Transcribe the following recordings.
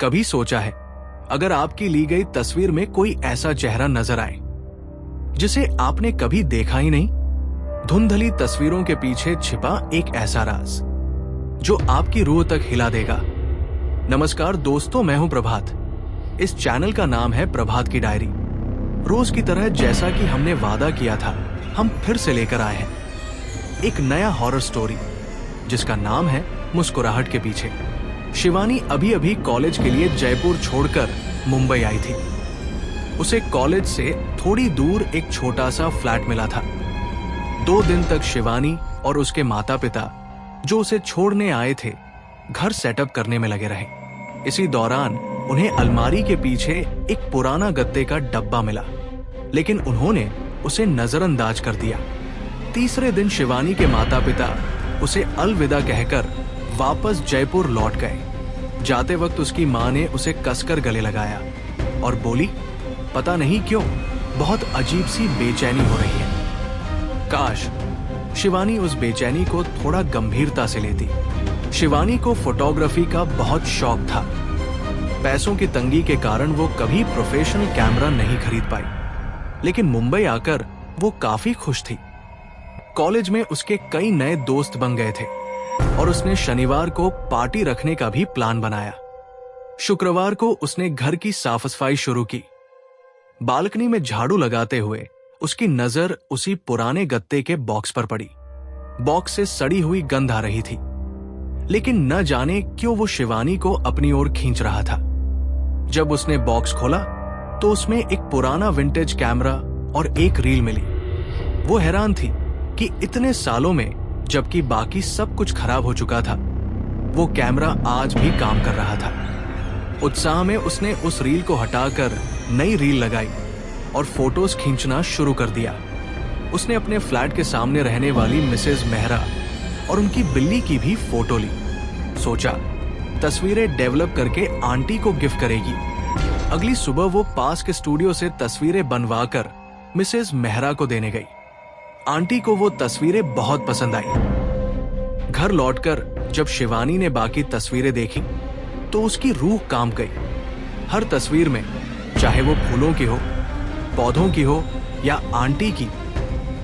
कभी सोचा है अगर आपकी ली गई तस्वीर में कोई ऐसा चेहरा नजर आए जिसे आपने कभी देखा ही नहीं? धुंधली तस्वीरों के पीछे छिपा एक ऐसा राज जो आपकी रूह तक हिला देगा। नमस्कार दोस्तों, मैं हूं प्रभात। इस चैनल का नाम है प्रभात की डायरी। रोज की तरह जैसा कि हमने वादा किया था, हम फिर से लेकर आए हैं एक नया हॉरर स्टोरी जिसका नाम है मुस्कुराहट के पीछे। शिवानी अभी अभी कॉलेज के लिए जयपुर छोड़कर मुंबई आई थी। उसे कॉलेज से थोड़ी दूर एक छोटा सा फ्लैट मिला था। 2 दिन तक शिवानी और उसके माता पिता जो उसे छोड़ने आए थे घर सेटअप करने में लगे रहे। इसी दौरान उन्हें अलमारी के पीछे एक पुराना गत्ते का डब्बा मिला, लेकिन उन्होंने उसे नजरअंदाज कर दिया। तीसरे दिन शिवानी के माता पिता उसे अलविदा कहकर वापस जयपुर लौट गए। जाते वक्त उसकी मां ने उसे कसकर गले लगाया और बोली, पता नहीं क्यों बहुत अजीब सी बेचैनी हो रही है। काश शिवानी उस बेचैनी को थोड़ा गंभीरता से लेती। शिवानी को फोटोग्राफी का बहुत शौक था। पैसों की तंगी के कारण वो कभी प्रोफेशनल कैमरा नहीं खरीद पाई, लेकिन मुंबई आकर वो काफी खुश थी। कॉलेज में उसके कई नए दोस्त बन गए थे और उसने शनिवार को पार्टी रखने का भी प्लान बनाया। शुक्रवार को उसने घर की साफ सफाई शुरू की। बालकनी में झाड़ू लगाते हुए उसकी नजर उसी पुराने गत्ते के बॉक्स पर पड़ी। बॉक्स से सड़ी हुई गंध आ रही थी, लेकिन न जाने क्यों वो शिवानी को अपनी ओर खींच रहा था। जब उसने बॉक्स खोला तो उसमें एक पुराना विंटेज कैमरा और एक रील मिली। वो हैरान थी कि इतने सालों में, जबकि बाकी सब कुछ खराब हो चुका था, वो कैमरा आज भी काम कर रहा था। उत्साह में उसने उस रील को हटाकर नई रील लगाई और फोटोज खींचना शुरू कर दिया। उसने अपने फ्लैट के सामने रहने वाली मिसेज मेहरा और उनकी बिल्ली की भी फोटो ली। सोचा तस्वीरें डेवलप करके आंटी को गिफ्ट करेगी। अगली सुबह वो पास के स्टूडियो से तस्वीरें बनवाकर मिसेज मेहरा को देने गई। आंटी को वो तस्वीरें बहुत पसंद आई। घर लौटकर जब शिवानी ने बाकी तस्वीरें देखी तो उसकी रूह कांप गई। हर तस्वीर में, चाहे वो फूलों की हो, पौधों की हो या आंटी की,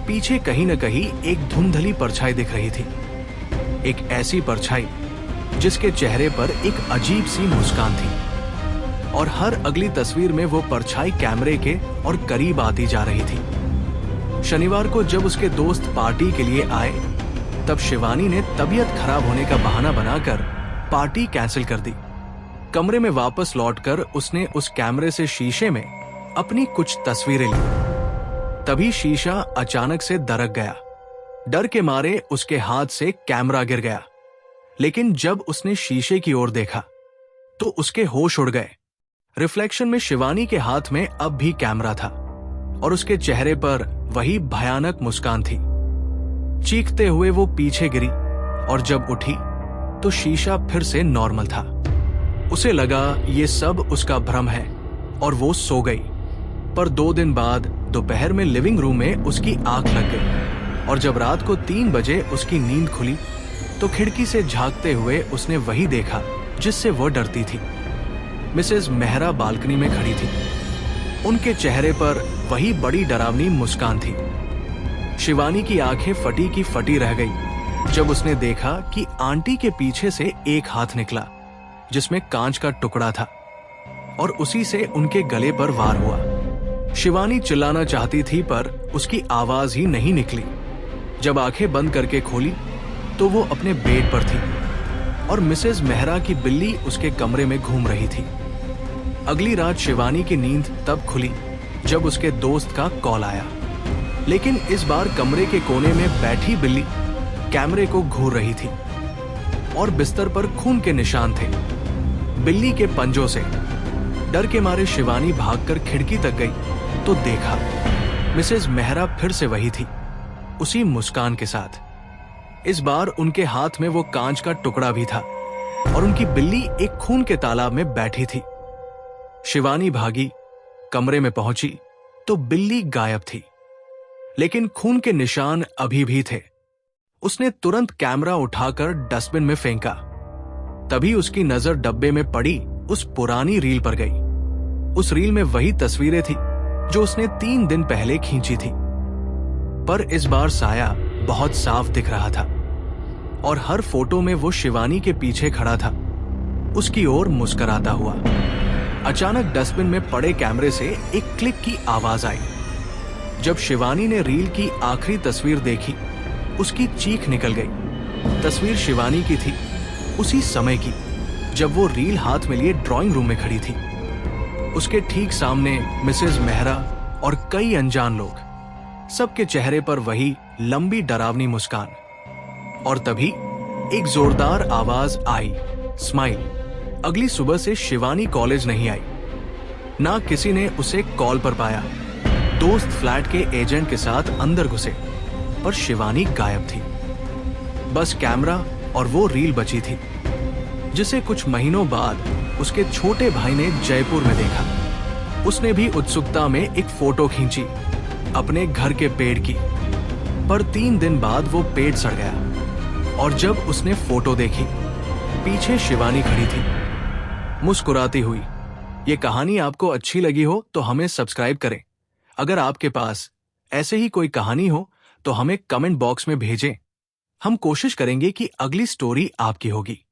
पीछे कहीं न कहीं एक धुंधली परछाई दिख रही थी। एक ऐसी परछाई जिसके चेहरे पर एक अजीब सी मुस्कान थी, और हर अगली तस्वीर में वो परछाई कैमरे के और करीब आती जा रही थी। शनिवार को जब उसके दोस्त पार्टी के लिए आए, तब शिवानी ने तबीयत खराब होने का बहाना बनाकर पार्टी कैंसिल कर दी। कमरे में वापस लौटकर उसने उस कैमरे से शीशे में अपनी कुछ तस्वीरें ली। तभी शीशा अचानक से दरक गया। डर के मारे उसके हाथ से कैमरा गिर गया, लेकिन जब उसने शीशे की ओर देखा तो उसके होश उड़ गए। रिफ्लेक्शन में शिवानी के हाथ में अब भी कैमरा था और उसके चेहरे पर वही भयानक मुस्कान थी। चीखते हुए वो पीछे गिरी और जब उठी तो शीशा फिर से नॉर्मल था। उसे लगा ये सब उसका भ्रम है और वो सो गई। पर 2 दिन बाद दोपहर में लिविंग रूम में उसकी आंख लग गई और जब रात को 3 बजे उसकी नींद खुली तो खिड़की से झांकते हुए उसने वही देखा जिससे वो डरती थी। मिसेज मेहरा बालकनी में खड़ी थी। उनके चेहरे पर वही बड़ी डरावनी मुस्कान थी। शिवानी की आंखें फटी की फटी रह गई जब उसने देखा कि आंटी के पीछे से एक हाथ निकला जिसमें कांच का टुकड़ा था और उसी से उनके गले पर वार हुआ। शिवानी चिल्लाना चाहती थी पर उसकी आवाज ही नहीं निकली। जब आंखें बंद करके खोली तो वो अपने बेड पर थी और मिसेज मेहरा की बिल्ली उसके कमरे में घूम रही थी। अगली रात शिवानी की नींद तब खुली जब उसके दोस्त का कॉल आया, लेकिन इस बार कमरे के कोने में बैठी बिल्ली कैमरे को घूर रही थी और बिस्तर पर खून के निशान थे। बिल्ली के पंजों से डर के मारे शिवानी भागकर खिड़की तक गई तो देखा मिसेज मेहरा फिर से वही थी, उसी मुस्कान के साथ। इस बार उनके हाथ में वो कांच का टुकड़ा भी था और उनकी बिल्ली एक खून के तालाब में बैठी थी। शिवानी भागी, कमरे में पहुंची तो बिल्ली गायब थी, लेकिन खून के निशान अभी भी थे। उसने तुरंत कैमरा उठाकर डस्टबिन में फेंका। तभी उसकी नजर डब्बे में पड़ी उस पुरानी रील पर गई। उस रील में वही तस्वीरें थी जो उसने 3 दिन पहले खींची थी, पर इस बार साया बहुत साफ दिख रहा था और हर फोटो में वो शिवानी के पीछे खड़ा था, उसकी ओर मुस्कुराता हुआ। अचानक डस्टबिन में पड़े कैमरे से एक क्लिक की आवाज आई। जब शिवानी ने रील की आखिरी तस्वीर देखी, उसकी चीख निकल गई। तस्वीर शिवानी की थी, उसी समय की जब वो रील हाथ में लिए ड्राइंग रूम में खड़ी थी। उसके ठीक सामने मिसेज मेहरा और कई अनजान लोग, सबके चेहरे पर वही लंबी डरावनी मुस्कान। और तभी एक जोरदार आवाज आई, स्माइल। अगली सुबह से शिवानी कॉलेज नहीं आई, ना किसी ने उसे कॉल पर पाया। दोस्त फ्लैट के एजेंट के साथ अंदर घुसे, पर शिवानी गायब थी। बस कैमरा और वो रील बची थी, जिसे कुछ महीनों बाद उसके छोटे भाई ने जयपुर में देखा। उसने भी उत्सुकता में एक फोटो खींची अपने घर के पेड़ की, पर 3 दिन बाद वो पेड़ सड़ गया। और जब उसने फोटो देखी, पीछे शिवानी खड़ी थी, मुस्कुराती हुई। ये कहानी आपको अच्छी लगी हो तो हमें सब्सक्राइब करें। अगर आपके पास ऐसे ही कोई कहानी हो तो हमें कमेंट बॉक्स में भेजें। हम कोशिश करेंगे कि अगली स्टोरी आपकी होगी।